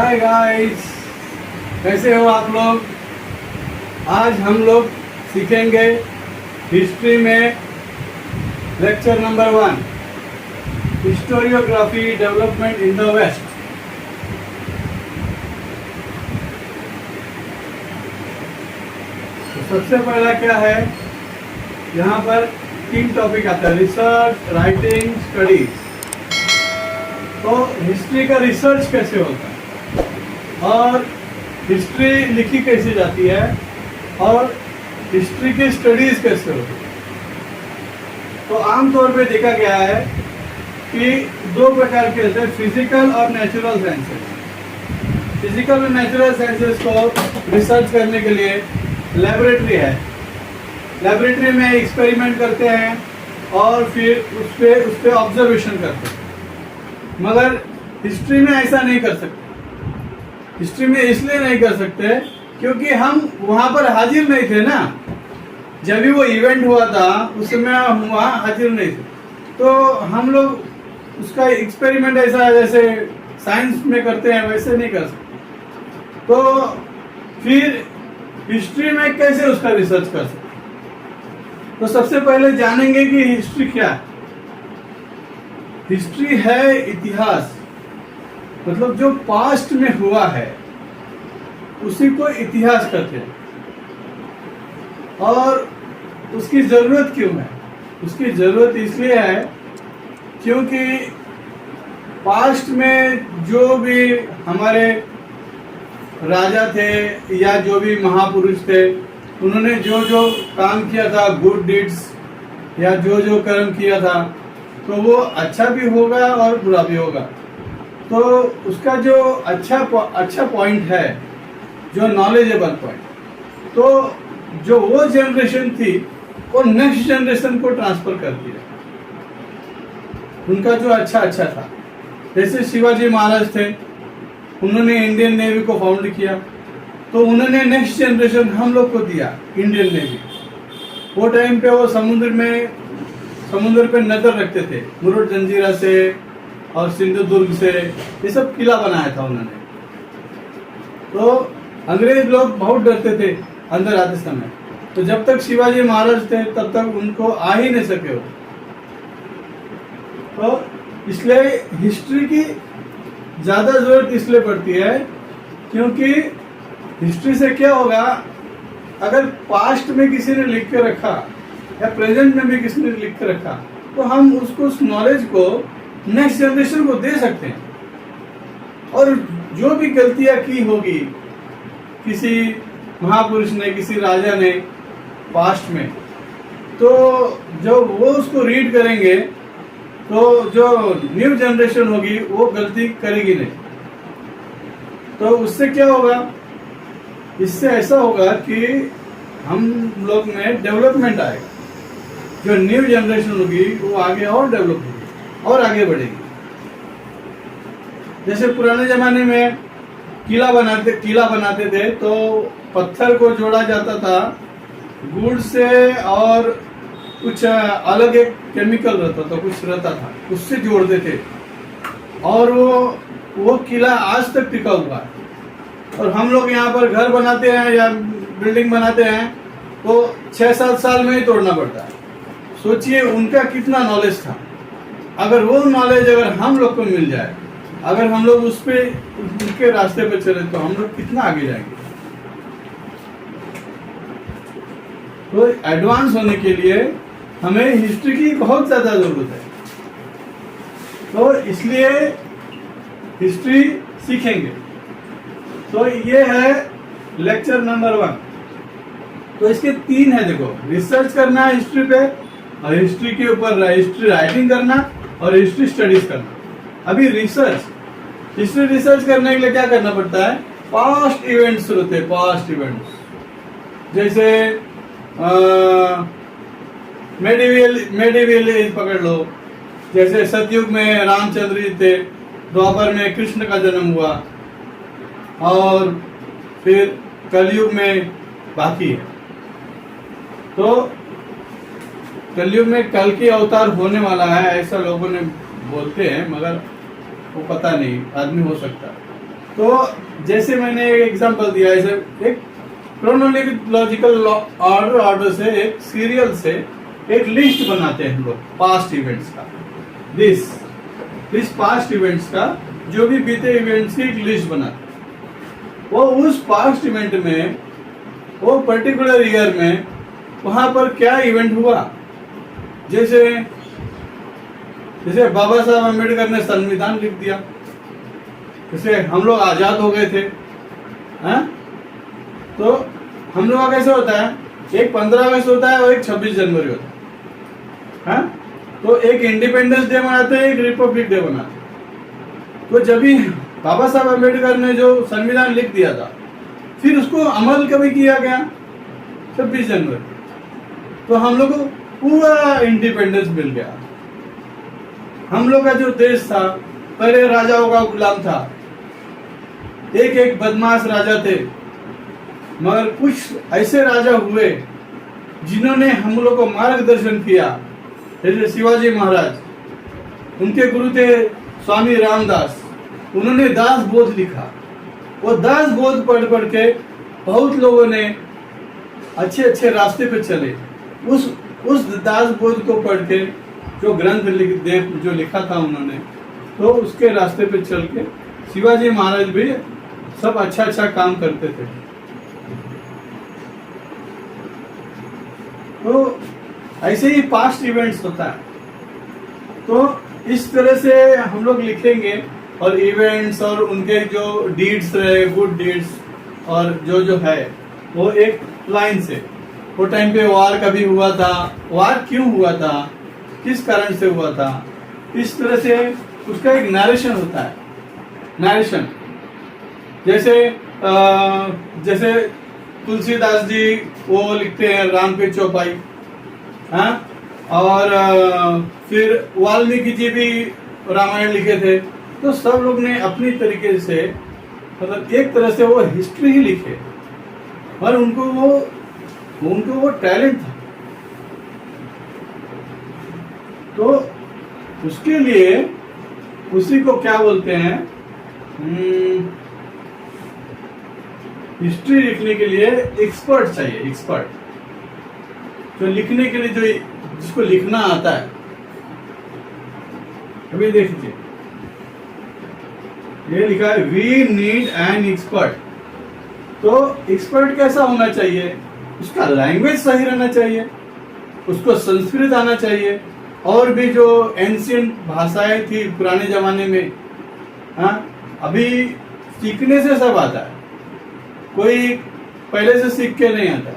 Hi guys, कैसे हो आप लोग। आज हम लोग सीखेंगे हिस्ट्री में lecture number 1, historiography development in the west. तो सबसे पहला क्या है, यहाँ पर 3 टॉपिक आता है, रिसर्च, राइटिंग, स्टडीज। तो हिस्ट्री का रिसर्च कैसे होता है और हिस्ट्री लिखी कैसे जाती है और हिस्ट्री की स्टडीज कैसे होती है। तो आमतौर पे देखा गया है कि 2 प्रकार के होते हैं, फिजिकल और नेचुरल साइंसेस। फिजिकल और नेचुरल साइंसेस को रिसर्च करने के लिए लेबोरेटरी है। लेबोरेटरी में एक्सपेरिमेंट करते हैं और फिर उस पे ऑब्जर्वेशन करते हैं। मगर हिस्ट्री में ऐसा नहीं कर सकते। हिस्ट्री में इसलिए नहीं कर सकते क्योंकि हम वहां पर हाजिर नहीं थे ना। जब भी वो इवेंट हुआ था उस समय हम वहां हाजिर नहीं थे, तो हम लोग उसका एक्सपेरिमेंट ऐसा जैसे साइंस में करते हैं वैसे नहीं कर सकते। तो फिर हिस्ट्री में कैसे उसका रिसर्च कर सकते। तो सबसे पहले जानेंगे कि हिस्ट्री क्या है। हिस्ट्री है इतिहास, मतलब जो पास्ट में हुआ है उसी को इतिहास कहते हैं। और उसकी जरूरत क्यों है? उसकी जरूरत इसलिए है क्योंकि पास्ट में जो भी हमारे राजा थे या जो भी महापुरुष थे, उन्होंने जो जो काम किया था, गुड डीड्स या जो जो कर्म किया था, तो वो अच्छा भी होगा और बुरा भी होगा। तो उसका जो अच्छा पॉइंट है, जो नॉलेजेबल पॉइंट, तो जो वो जनरेशन थी वो नेक्स्ट जनरेशन को ट्रांसफर करती है। उनका जो अच्छा था, जैसे शिवाजी महाराज थे, उन्होंने इंडियन नेवी को फाउंड किया, तो उन्होंने नेक्स्ट जनरेशन हम लोग को दिया इंडियन नेवी। वो टाइम पे वो समुद्र पे नजर रखते थे, मुरुड जंजीरा से और सिंधुदुर्ग से, ये सब किला बनाया था उन्होंने। तो अंग्रेज लोग बहुत डरते थे अंदर आते समय, तो जब तक शिवाजी महाराज थे तब तक उनको आ ही नहीं सके वो। तो इसलिए हिस्ट्री की ज्यादा जरूरत इसलिए पड़ती है क्योंकि हिस्ट्री से क्या होगा, अगर पास्ट में किसी ने लिख के रखा या प्रेजेंट में भी किसी ने लिख के रखा, तो हम उसको उस नॉलेज को नेक्स्ट जनरेशन को दे सकते हैं। और जो भी गलतियां की होगी किसी महापुरुष ने, किसी राजा ने पास्ट में, तो जब वो उसको रीड करेंगे तो जो न्यू जनरेशन होगी वो गलती करेगी नहीं। तो उससे क्या होगा, इससे ऐसा होगा कि हम लोग में डेवलपमेंट आएगा। जो न्यू जनरेशन होगी वो आगे और डेवलप होगी और आगे बढ़ेगी। जैसे पुराने जमाने में किला बनाते थे, तो पत्थर को जोड़ा जाता था गुड़ से और कुछ अलग एक केमिकल रहता था, कुछ रहता था, उससे जोड़ते थे। और वो किला आज तक टिका हुआ है। और हम लोग यहाँ पर घर बनाते हैं या बिल्डिंग बनाते हैं तो 6-7 साल में ही तोड़ना पड़ता है। सोचिए उनका कितना नॉलेज था। अगर वो नॉलेज अगर हम लोग को मिल जाए, अगर हम लोग उनके रास्ते पे चले, तो हम लोग कितना आगे जाएंगे। तो एडवांस होने के लिए हमें हिस्ट्री की बहुत ज्यादा जरूरत है। तो इसलिए हिस्ट्री सीखेंगे। तो ये है लेक्चर नंबर 1। तो इसके 3 है, देखो, रिसर्च करना है हिस्ट्री पे, और हिस्ट्री के ऊपर हिस्ट्री राइटिंग करना और हिस्ट्री स्टडीज करना। अभी हिस्ट्री रिसर्च करने के लिए क्या करना पड़ता है, पास्ट इवेंट्स होते हैं। पास्ट इवेंट्स जैसे मेडिवल एज पकड़ लो, जैसे सतयुग में रामचंद्र जी थे, द्वापर में कृष्ण का जन्म हुआ, और फिर कलयुग में बाकी है। तो कलयुग में कल की अवतार होने वाला है, ऐसा लोगों ने बोलते हैं, मगर वो पता नहीं, आदमी हो सकता है। तो जैसे मैंने एक एग्जांपल दिया, ऐसे एक क्रोनोलॉजिकल ऑर्डर से, एक सीरियल से एक लिस्ट बनाते हैं हम लोग पास्ट इवेंट्स का। दिस पास्ट इवेंट्स का, जो भी बीते इवेंट्स की एक लिस्ट बनाते हैं। वो उस पास्ट इवेंट में, वो पर्टिकुलर ईयर में वहां पर क्या इवेंट हुआ। जैसे बाबा साहब अम्बेडकर ने संविधान लिख दिया, जैसे हम लोग आजाद हो गए थे, हैं? तो हम लोग का कैसे होता है, एक 15 अगस्त होता है और एक 26 जनवरी होता है, हैं? तो एक इंडिपेंडेंस डे मनाते हैं, एक रिपब्लिक डे मनाते हैं। तो जब भी बाबा साहब अम्बेडकर ने जो संविधान लिख दिया था, फिर उसको अमल कभी किया गया 26 जनवरी, तो हम लोग को पूरा इंडिपेंडेंस मिल गया। हम लोग का जो देश था पहले राजाओं का गुलाम था, एक एक बदमाश राजा थे, मगर कुछ ऐसे राजा हुए जिन्होंने हम लोग को मार्गदर्शन किया। जैसे शिवाजी महाराज, उनके गुरु थे स्वामी रामदास, उन्होंने दास बोध लिखा। वो दास बोध पढ़ के बहुत लोगों ने अच्छे अच्छे रास्ते पे चले। उस दास बोध को पढ़ के जो ग्रंथ जो लिखा था उन्होंने, तो उसके रास्ते पे चल के शिवाजी महाराज भी सब अच्छा अच्छा काम करते थे। तो ऐसे ही पास्ट इवेंट्स होता है। तो इस तरह से हम लोग लिखेंगे, और इवेंट्स और उनके जो डीड्स रहे, गुड डीड्स, और जो है वो एक लाइन से, वो टाइम पे वार कभी हुआ था, वार क्यों हुआ था, किस कारण से हुआ था, इस तरह से उसका एक नरेशन होता है। नरेशन जैसे तुलसीदास जी वो लिखते हैं राम की चौपाई, हाँ? और फिर वाल्मीकि जी भी रामायण लिखे थे। तो सब लोग ने अपनी तरीके से, मतलब एक तरह से वो हिस्ट्री ही लिखे, और उनको वो टैलेंट था। तो उसके लिए उसी को क्या बोलते हैं, हिस्ट्री लिखने के लिए एक्सपर्ट चाहिए। एक्सपर्ट तो लिखने के लिए, जो जिसको लिखना आता है। अभी देखिए, ये लिखा है वी नीड एन एक्सपर्ट। तो एक्सपर्ट कैसा होना चाहिए, उसका लैंग्वेज सही रहना चाहिए, उसको संस्कृत आना चाहिए, और भी जो एंशियंट भाषाएं थी पुराने जमाने में, हाँ? अभी सीखने से सब आता है, कोई पहले से सीख के नहीं आता।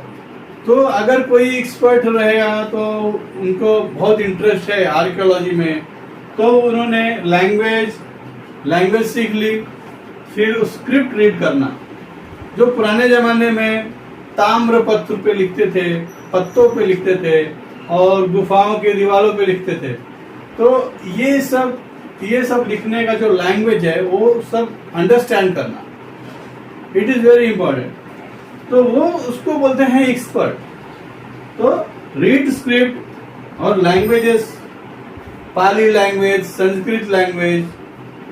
तो अगर कोई एक्सपर्ट रहेगा, तो उनको बहुत इंटरेस्ट है आर्कियोलॉजी में, तो उन्होंने लैंग्वेज सीख ली। फिर स्क्रिप्ट रीड करना, जो पुराने जमाने में ताम्र पत्र पे लिखते थे, पत्तों पे लिखते थे, और गुफाओं के दीवारों पे लिखते थे। तो ये सब लिखने का जो लैंग्वेज है, वो सब अंडरस्टैंड करना, इट इज वेरी इंपॉर्टेंट। तो वो उसको बोलते हैं एक्सपर्ट। तो रीड स्क्रिप्ट और languages, Pali language, Sanskrit language,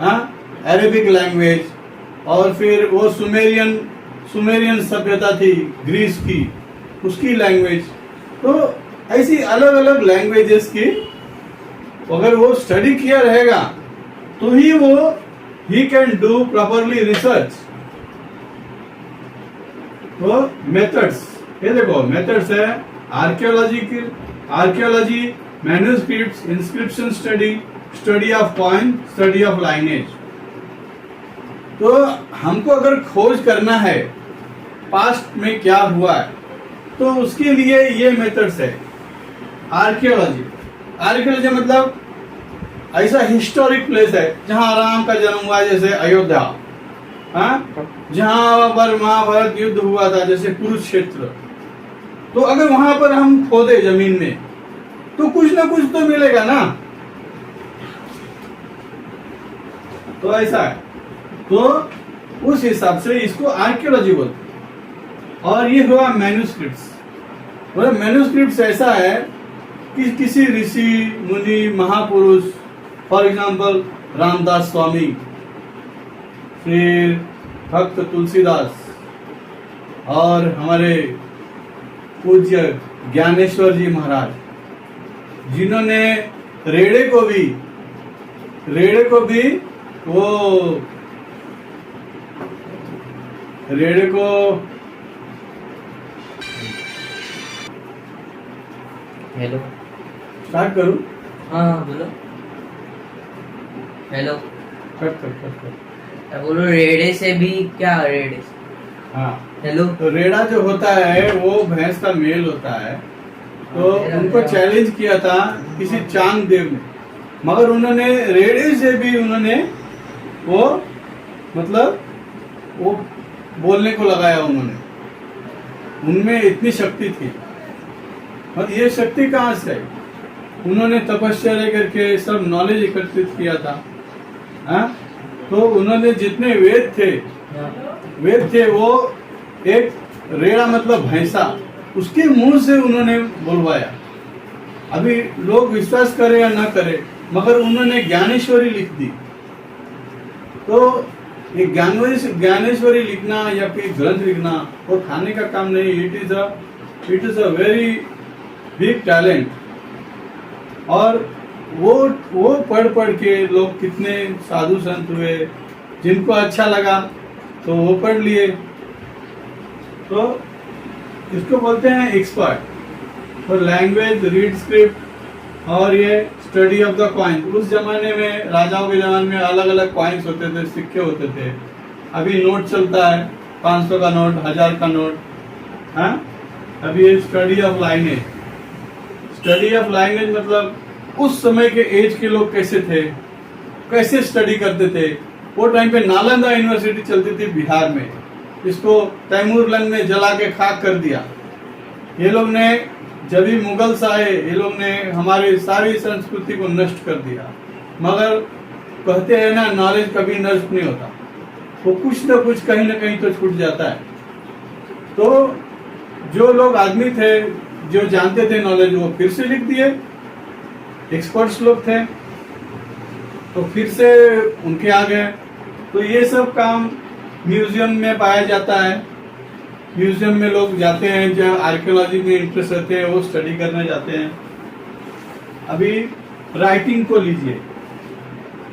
Arabic language, और फिर वो सुमेरियन सभ्यता थी ग्रीस की, उसकी लैंग्वेज। तो ऐसी अलग अलग लैंग्वेजेस की अगर वो स्टडी किया रहेगा, तो he can do properly research. तो मेथड्स, ये देखो मेथड्स है archaeology, manuscripts, inscription study of coin, study of lineage. तो हमको अगर खोज करना है पास्ट में क्या हुआ है, तो उसके लिए ये मेथड्स है। आर्कियोलॉजी मतलब ऐसा हिस्टोरिक प्लेस है जहां राम का जन्म हुआ, जैसे अयोध्या, जहां पर महाभारत युद्ध हुआ था, जैसे कुरुक्षेत्र। तो अगर वहां पर हम खोदे जमीन में, तो कुछ ना कुछ तो मिलेगा ना। तो ऐसा है, तो उस हिसाब से इसको आर्कियोलॉजी बोलते हैं। और ये हुआ मैन्युस्क्रिप्ट्स। मतलब मैन्युस्क्रिप्ट्स ऐसा है कि किसी ऋषि मुनि महापुरुष, फॉर एग्जाम्पल रामदास स्वामी, फिर भक्त तुलसीदास और हमारे पूज्य ज्ञानेश्वर जी महाराज, जिन्होंने रेड़े को भी वो रेड़े को हेलो स्टार्ट करूं? हाँ बोलो। Hello cut. मैं बोलो रेड़े से भी क्या रेड़े से? हाँ, हेलो तो रेड़ा जो होता है वो भैंस का मेल होता है। तो उनको चैलेंज किया था किसी चांद देव ने, मगर उन्होंने रेड़े से भी उन्होंने वो मतलब वो बोलने को लगाया। उनमें इतनी शक्ति थी। और ये शक्ति कहाँ से आई? उन्होंने तपस्या करके सब नॉलेज एकत्रित किया था। हाँ? तो उन्होंने जितने वेद थे वो एक रेड़ा मतलब भैंसा, उसके मुंह से उन्होंने बुलवाया। अभी लोग विश्वास करे या ना करे, मगर उन्होंने ज्ञानेश्वरी लिख दी। तो ये ज्ञानेश्वरी लिखना या फिर ग्रंथ लिखना और खाने का काम नहीं। It is a very big talent. और वो पढ़ के लोग कितने साधु संत हुए, जिनको अच्छा लगा तो वो पढ़ लिए। तो इसको बोलते हैं expert for language, read script और ये स्टडी ऑफ द कॉइन। उस जमाने में राजाओं के जमाने में अलग अलग कॉइन्स होते थे, सिक्के होते थे। अभी नोट चलता है 500 का नोट, 1000 का नोट। हाँ, अभी ये study of language. Study of language मतलब उस समय के एज के लोग कैसे थे, कैसे स्टडी करते थे। वो टाइम पे नालंदा यूनिवर्सिटी चलती थी बिहार में, इसको तैमूर लंग ने जला के खाक कर दिया। ये लोग ने जब भी मुगल्स आए, ये लोग ने हमारी सारी संस्कृति को नष्ट कर दिया। मगर कहते हैं ना, नॉलेज कभी नष्ट नहीं होता, वो कुछ ना कुछ कहीं ना कहीं तो छूट जाता है। तो जो लोग आदमी थे जो जानते थे नॉलेज, वो फिर से लिख दिए। एक्सपर्ट्स लोग थे तो फिर से उनके आ गए। तो ये सब काम म्यूजियम में पाया जाता है। म्यूजियम में लोग जाते हैं, जो आर्कियोलॉजी में इंटरेस्ट रहते हैं वो स्टडी करने जाते हैं। अभी राइटिंग को लीजिए,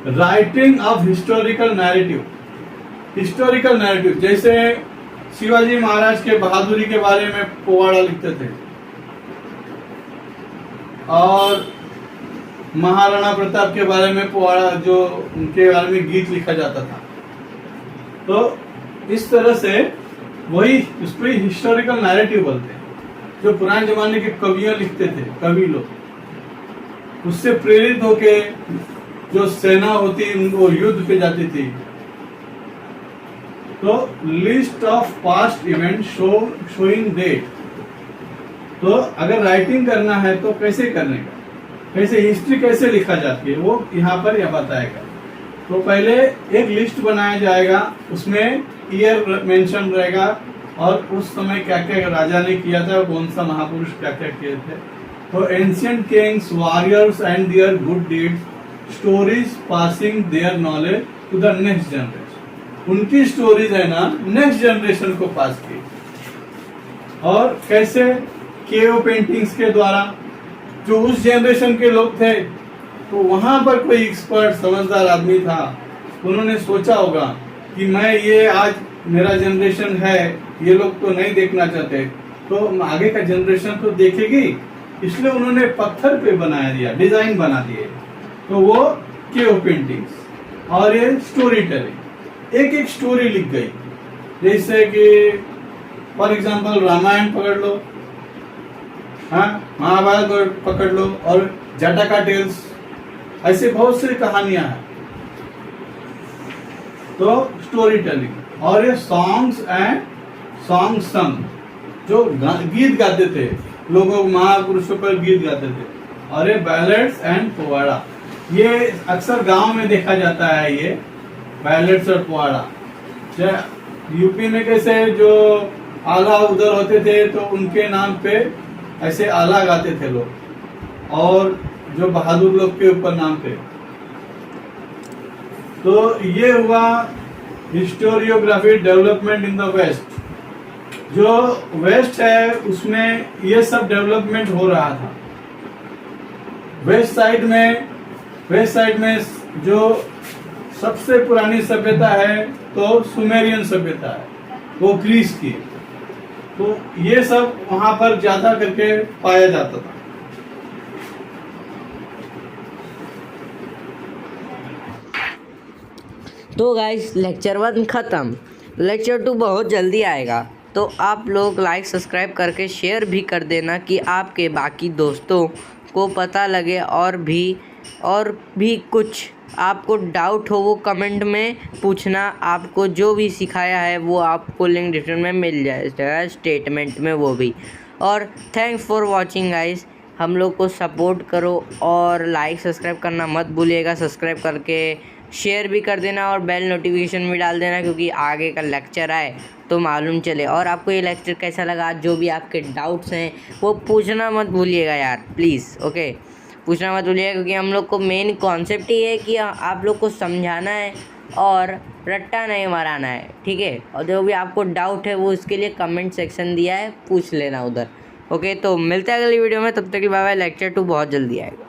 writing of historical narrative. Historical narrative जैसे शिवाजी महाराज के बहादुरी के बारे में पोवाड़ा लिखते थे, और महाराणा प्रताप के बारे में पोवाड़ा, जो उनके बारे में गीत लिखा जाता था। तो इस तरह से वही उसको हिस्टोरिकल नैरेटिव बोलते हैं। जो पुराने जमाने के कवियां लिखते थे, कवि लोग, उससे प्रेरित होके जो सेना होती वो युद्ध पे जाती थी। तो list of past event showing date. तो अगर राइटिंग करना है तो कैसे करने का, कैसे हिस्ट्री कैसे लिखा जाती है, वो यहाँ पर यह बताएगा। तो पहले एक लिस्ट बनाया जाएगा, उसमें ईयर मेंशन रहेगा और उस समय क्या क्या राजा ने किया था, कौन सा महापुरुष क्या क्या किए थे। तो ancient kings, warriors and their good deeds, stories passing their knowledge to the next generation. उनकी स्टोरीज है ना नेक्स्ट जनरेशन को पास की। और कैसे? केव पेंटिंग्स के द्वारा। जो उस जनरेशन के लोग थे, तो वहां पर कोई एक्सपर्ट समझदार आदमी था, उन्होंने सोचा होगा कि मैं ये आज मेरा जनरेशन है, ये लोग तो नहीं देखना चाहते, तो आगे का जनरेशन तो देखेगी, इसलिए उन्होंने पत्थर पे बना दिया, डिजाइन बना दिए। तो वो केव पेंटिंग्स। और ये स्टोरी टेलिंग, एक एक स्टोरी लिख गई। जैसे कि फॉर एग्जाम्पल रामायण पकड़ लो, हाँ, महाभारत पकड़ लो, और जटाका टेल्स, ऐसे बहुत सी कहानियां हैं। तो स्टोरी टेलिंग। और ये सॉन्ग्स एंड सॉन्ग संग, जो गीत गाते थे, लोगों महापुरुषों पर गीत गाते थे। और ये बैलेड्स एंड पोवाड़ा, ये अक्सर गांव में देखा जाता है। ये बैलेड्स और पोवाड़ा यूपी में कैसे जो आला उधर होते थे, तो उनके नाम पे ऐसे आला गाते थे लोग, और जो बहादुर लोग के ऊपर नाम पे। तो ये हुआ historiography development in the west. जो वेस्ट है उसमें ये सब डेवलपमेंट हो रहा था। वेस्ट साइड में जो सबसे पुरानी सभ्यता है तो सुमेरियन सभ्यता है, वो ग्रीस की। तो ये सब वहां पर ज्यादा करके पाया जाता था। तो गाइस लेक्चर 1 ख़त्म। लेक्चर 2 बहुत जल्दी आएगा, तो आप लोग लाइक सब्सक्राइब करके शेयर भी कर देना कि आपके बाकी दोस्तों को पता लगे। और भी कुछ आपको डाउट हो वो कमेंट में पूछना। आपको जो भी सिखाया है वो आपको लिंक डिस्क्रिप्शन में मिल जाएगा, स्टेटमेंट में वो भी। और थैंक्स फॉर वॉचिंग गाइस। हम लोग को सपोर्ट करो और लाइक सब्सक्राइब करना मत भूलिएगा। सब्सक्राइब करके शेयर भी कर देना और बेल नोटिफिकेशन भी डाल देना, क्योंकि आगे का लेक्चर आए तो मालूम चले। और आपको ये लेक्चर कैसा लगा, जो भी आपके डाउट्स हैं वो पूछना मत भूलिएगा यार, प्लीज़। ओके, पूछना मत भूलिएगा, क्योंकि हम लोग को मेन कॉन्सेप्ट ही है कि आप लोग को समझाना है और रट्टा नहीं माराना है, ठीक है। और जो भी आपको डाउट है वो इसके लिए कमेंट सेक्शन दिया है, पूछ लेना उधर। ओके, तो मिलते हैं अगली वीडियो में, तब तक के बाय बाय। लेक्चर 2 बहुत जल्दी आएगा।